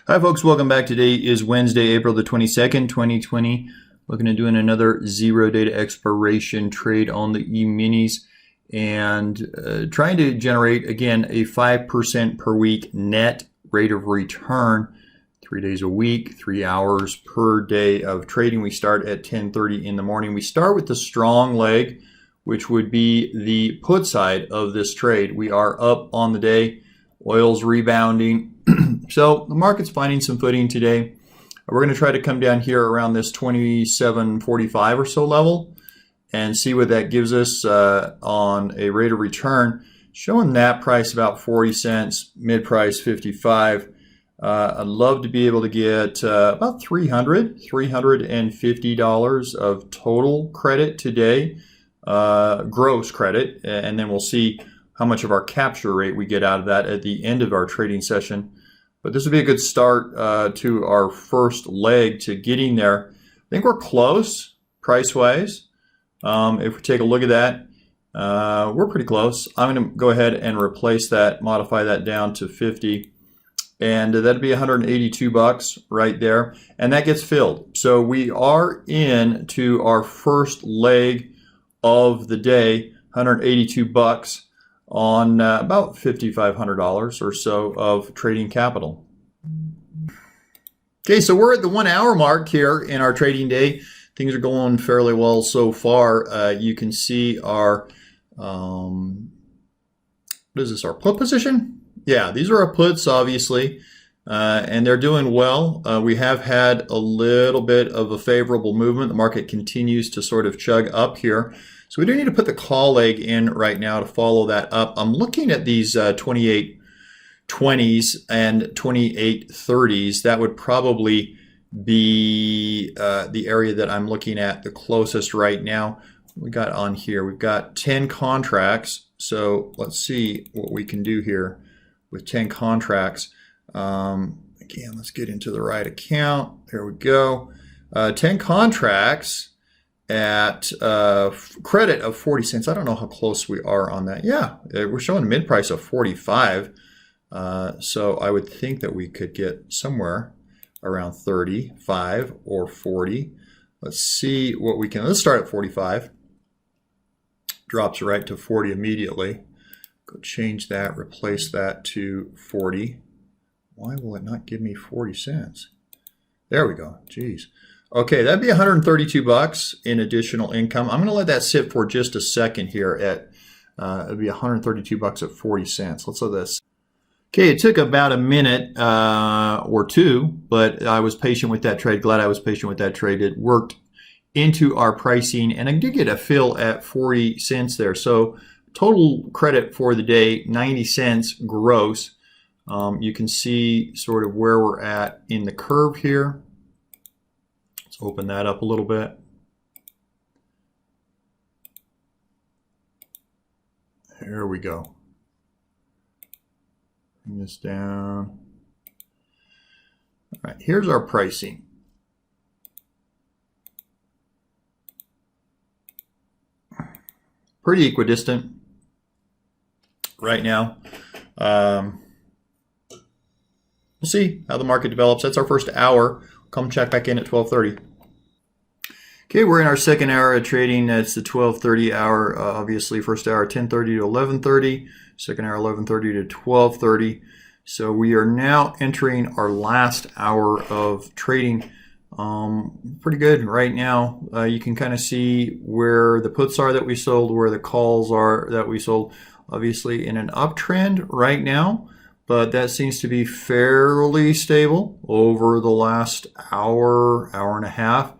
Hi folks, welcome back. Today is Wednesday, April the 22nd, 2020. Looking at doing another zero data expiration trade on the E-minis and trying to generate, again, a 5% per week net rate of return, 3 days a week, 3 hours per day of trading. We start at 10:30 in the morning. We start with the strong leg, which would be the put side of this trade. We are up on the day. Oil's rebounding. So the market's finding some footing today. We're going to try to come down here around this 27.45 or so level and see what that gives us on a rate of return. Showing that price about 40 cents, mid price 55. I'd love to be able to get about $350 of total credit today, gross credit, and then we'll see how much of our capture rate we get out of that at the end of our trading session. But this would be a good start to our first leg to getting there. I think we're close price-wise. If we take a look at that, we're pretty close. I'm going to go ahead and replace that, modify that down to 50. And that'd be 182 bucks right there. And that gets filled. So we are in to our first leg of the day, 182 bucks. On about $5,500 or so of trading capital. Okay, so we're at the 1 hour mark here in our trading day. Things are going fairly well so far. You can see our, what is this, our put position? Yeah, these are our puts, obviously, and they're doing well. We have had a little bit of a favorable movement. The market continues to sort of chug up here. So we do need to put the call leg in right now to follow that up. I'm looking at these 28.20s and 28.30s. That would probably be the area that I'm looking at the closest right now. We got on here, we've got 10 contracts. So let's see what we can do here with 10 contracts. Again, let's get into the right account. There we go. 10 contracts at credit of 40 cents. I don't know how close we are on that. Yeah, we're showing mid price of 45. So I would think that we could get somewhere around 35 or 40. Let's see what we can. Let's start at 45. Drops right to 40 immediately. Go change that, replace that to 40. Why will it not give me 40 cents? There we go. Jeez. Okay, that'd be 132 bucks in additional income. I'm going to let that sit for just a second here at, it'd be 132 bucks at 40 cents. Let's let this. Okay, it took about a minute or two, but I was patient with that trade. Glad I was patient with that trade. It worked into our pricing, and I did get a fill at 40 cents there. So total credit for the day, 90 cents gross. You can see sort of where we're at in the curve here. Let's open that up a little bit. There we go. Bring this down. All right, here's our pricing. Pretty equidistant right now. We'll see how the market develops. That's our first hour. Come check back in at 12:30. Okay, we're in our second hour of trading. That's the 12:30 hour. Obviously, first hour 10:30 to 11:30. Second hour 11:30 to 12:30. So we are now entering our last hour of trading. Pretty good right now. You can kind of see where the puts are that we sold, where the calls are that we sold. Obviously in an uptrend right now, but that seems to be fairly stable over the last hour, hour and a half.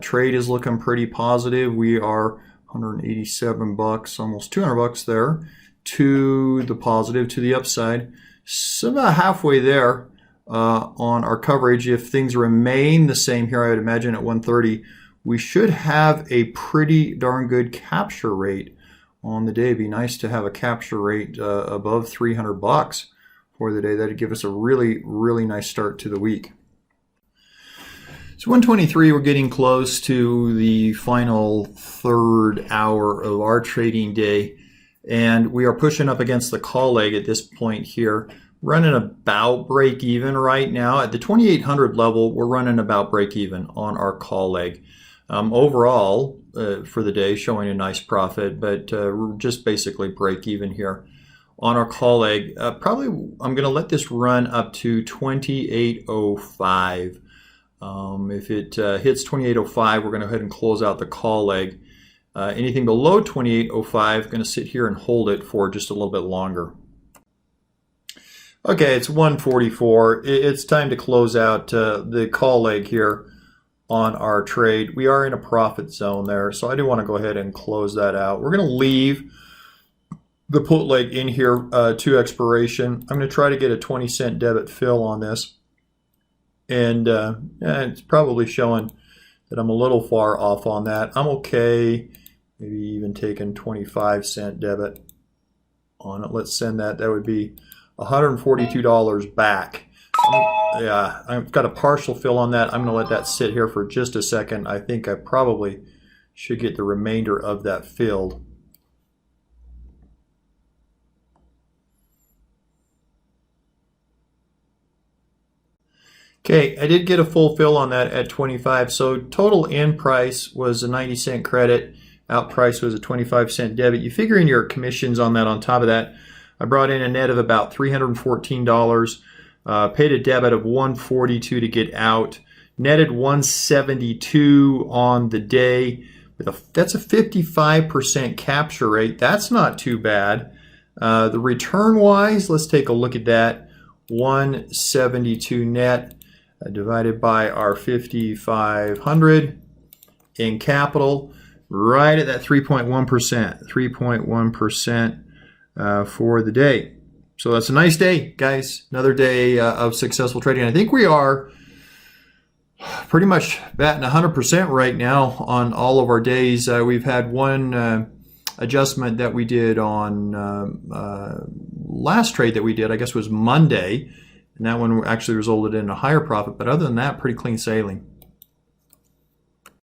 Trade is looking pretty positive. We are 187 bucks, almost 200 bucks there to the positive, to the upside. So about halfway there on our coverage. If things remain the same here, I would imagine at 130, we should have a pretty darn good capture rate on the day. It'd be nice to have a capture rate above 300 bucks for the day. That'd give us a really, really nice start to the week. So 123, we're getting close to the final third hour of our trading day, and we are pushing up against the call leg at this point here. running about break even right now. At the 2800 level, we're running about break even on our call leg. Overall, for the day, showing a nice profit, but we're just basically break even here on our call leg. Probably I'm going to let this run up to 2805. If it hits 2805, we're going to go ahead and close out the call leg. Anything below 2805, going to sit here and hold it for just a little bit longer. Okay, it's 144. It's time to close out the call leg here on our trade. We are in a profit zone there, so I do want to go ahead and close that out. We're going to leave the put leg in here to expiration. I'm going to try to get a 20-cent debit fill on this. And it's probably showing that I'm a little far off on that. I'm okay, maybe even taking 25-cent debit on it. Let's send that. That would be $142 back. Yeah, I've got a partial fill on that. I'm going to let that sit here for just a second. I think I probably should get the remainder of that filled. Okay, I did get a full fill on that at 25. So total in price was a 90-cent credit. Out price was a 25-cent debit. You figure in your commissions on that on top of that. I brought in a net of about $314. Paid a debit of $142 to get out. Netted $172 on the day. That's a 55% capture rate. That's not too bad. The return wise, let's take a look at that. 172 net. Divided by our 5,500 in capital, right at that 3.1%, 3.1% for the day. So that's a nice day, guys. Another day of successful trading. I think we are pretty much batting 100% right now on all of our days. We've had one adjustment that we did on last trade that we did, I guess was Monday. And that one actually resulted in a higher profit. But other than that, pretty clean sailing.